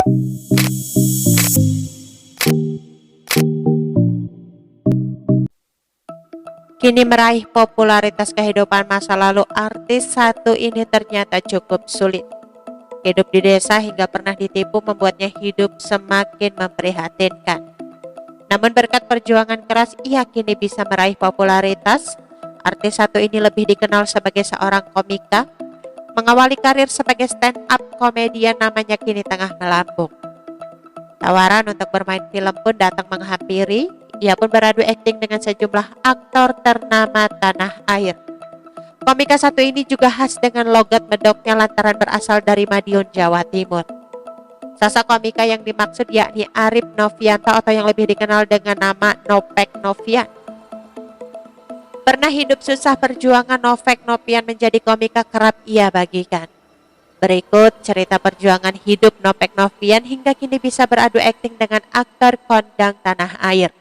Kini meraih popularitas kehidupan masa lalu, artis satu ini ternyata cukup sulit. Hidup di desa hingga pernah ditipu membuatnya hidup semakin memprihatinkan. Namun berkat perjuangan keras, ia kini bisa meraih popularitas. Artis satu ini lebih dikenal sebagai seorang komika. Mengawali karir sebagai stand-up komedian, namanya kini tengah melambung. Tawaran untuk bermain film pun datang menghampiri. Ia pun beradu akting dengan sejumlah aktor ternama tanah air. Komika satu ini juga khas dengan logat medoknya lantaran berasal dari Madiun, Jawa Timur. Sosok komika yang dimaksud yakni Arif Novianto atau yang lebih dikenal dengan nama Nopek Novian. Pernah hidup susah perjuangan Nopek Novian menjadi komika kerap ia bagikan. Berikut cerita perjuangan hidup Nopek Novian hingga kini bisa beradu akting dengan aktor kondang tanah air.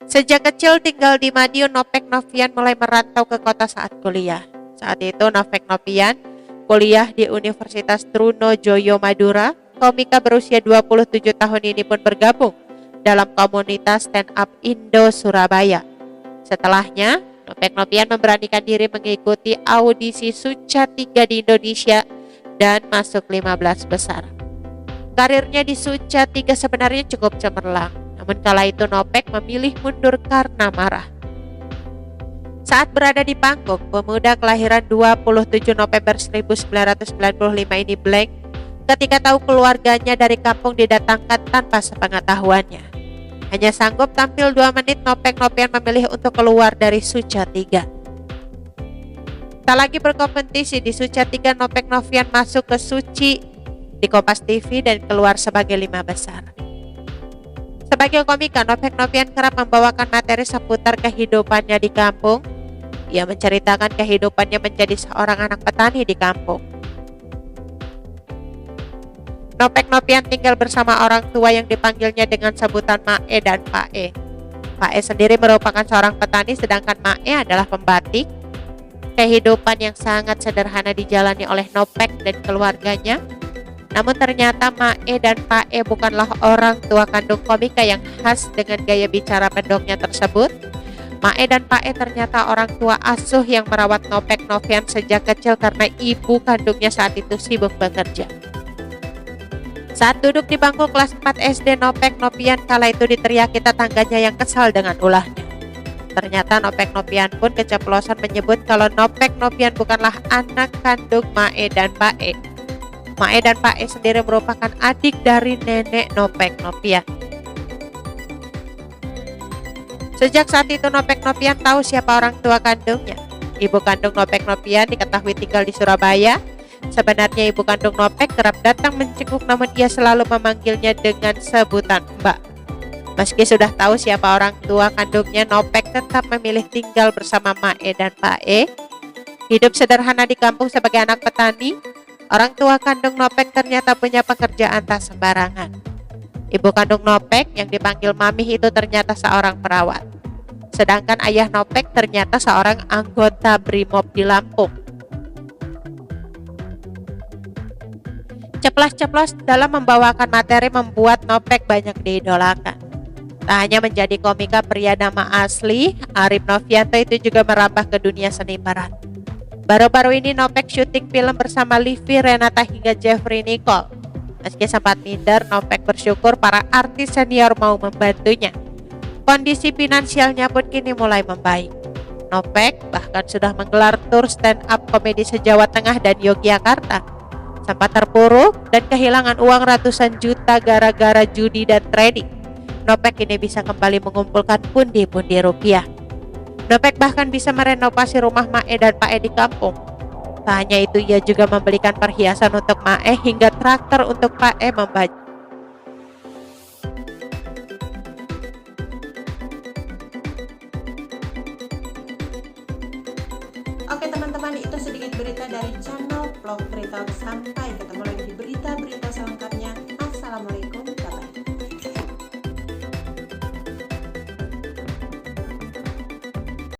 Sejak kecil tinggal di Madiun, Nopek Novian mulai merantau ke kota saat kuliah. Saat itu Nopek Novian kuliah di Universitas Trunojoyo Madura. Komika berusia 27 tahun ini pun bergabung dalam komunitas stand up Indo Surabaya. Setelahnya, Nopek Novian memberanikan diri mengikuti audisi Suca 3 di Indonesia dan masuk 15 besar. Karirnya di Suca 3 sebenarnya cukup cemerlang. Namun kala itu Nopek memilih mundur karena marah. Saat berada di panggung, pemuda kelahiran 27 November 1995 ini blank ketika tahu keluarganya dari kampung didatangkan tanpa sepengetahuannya. Hanya sanggup tampil 2 menit, Nopek Novian memilih untuk keluar dari Suca 3. Tak lagi berkompetisi di Suca 3, Nopek Novian masuk ke Suci di Kompas TV dan keluar sebagai 5 besar. Sebagai komika, Nopek Novian kerap membawakan materi seputar kehidupannya di kampung. Ia menceritakan kehidupannya menjadi seorang anak petani di kampung. Nopek Novian tinggal bersama orang tua yang dipanggilnya dengan sebutan Mae dan Pae. Pae sendiri merupakan seorang petani sedangkan Mae adalah pembatik. Kehidupan yang sangat sederhana dijalani oleh Nopek dan keluarganya. Namun ternyata Mae dan Pae bukanlah orang tua kandung komika yang khas dengan gaya bicara pendoknya tersebut. Mae dan Pae ternyata orang tua asuh yang merawat Nopek Novian sejak kecil karena ibu kandungnya saat itu sibuk bekerja. Saat duduk di bangku kelas 4 SD, Nopek Novian kala itu diteriaki tetangganya yang kesal dengan ulahnya. Ternyata Nopek Novian pun keceplosan menyebut kalau Nopek Novian bukanlah anak kandung Mae dan Pae. Mae dan Pae sendiri merupakan adik dari nenek Nopek Novian. Sejak saat itu Nopek Novian tahu siapa orang tua kandungnya. Ibu kandung Nopek Novian diketahui tinggal di Surabaya. Sebenarnya ibu kandung Nopek kerap datang menjenguk, namun ia selalu memanggilnya dengan sebutan Mbak. Meski sudah tahu siapa orang tua kandungnya, Nopek tetap memilih tinggal bersama Mae dan Pae. Hidup sederhana di kampung sebagai anak petani. Orang tua kandung Nopek ternyata punya pekerjaan tak sembarangan. Ibu kandung Nopek yang dipanggil Mami itu ternyata seorang perawat. Sedangkan ayah Nopek ternyata seorang anggota Brimob di Lampung. Ceplas-ceplos dalam membawakan materi membuat Nopek banyak diidolakan. Tak hanya menjadi komika, pria nama asli Arif Novianto itu juga merambah ke dunia seni peran. Baru-baru ini Nopek syuting film bersama Livi, Renata hingga Jeffrey Nicole. Meski sempat minder, Nopek bersyukur para artis senior mau membantunya. Kondisi finansialnya pun kini mulai membaik. Nopek bahkan sudah menggelar tur stand up komedi se-Jawa Tengah dan Yogyakarta. Sempat terpuruk dan kehilangan uang ratusan juta gara-gara judi dan trading. Nopek kini bisa kembali mengumpulkan pundi-pundi rupiah. Nopek bahkan bisa merenovasi rumah Mae dan Pae di kampung. Tak hanya itu, ia juga membelikan perhiasan untuk Mae hingga traktor untuk Pae membajak. Oke teman-teman, itu sedikit berita dari channel Vlog Berita. Sampai ketemu lagi di berita-berita selengkapnya. Assalamualaikum.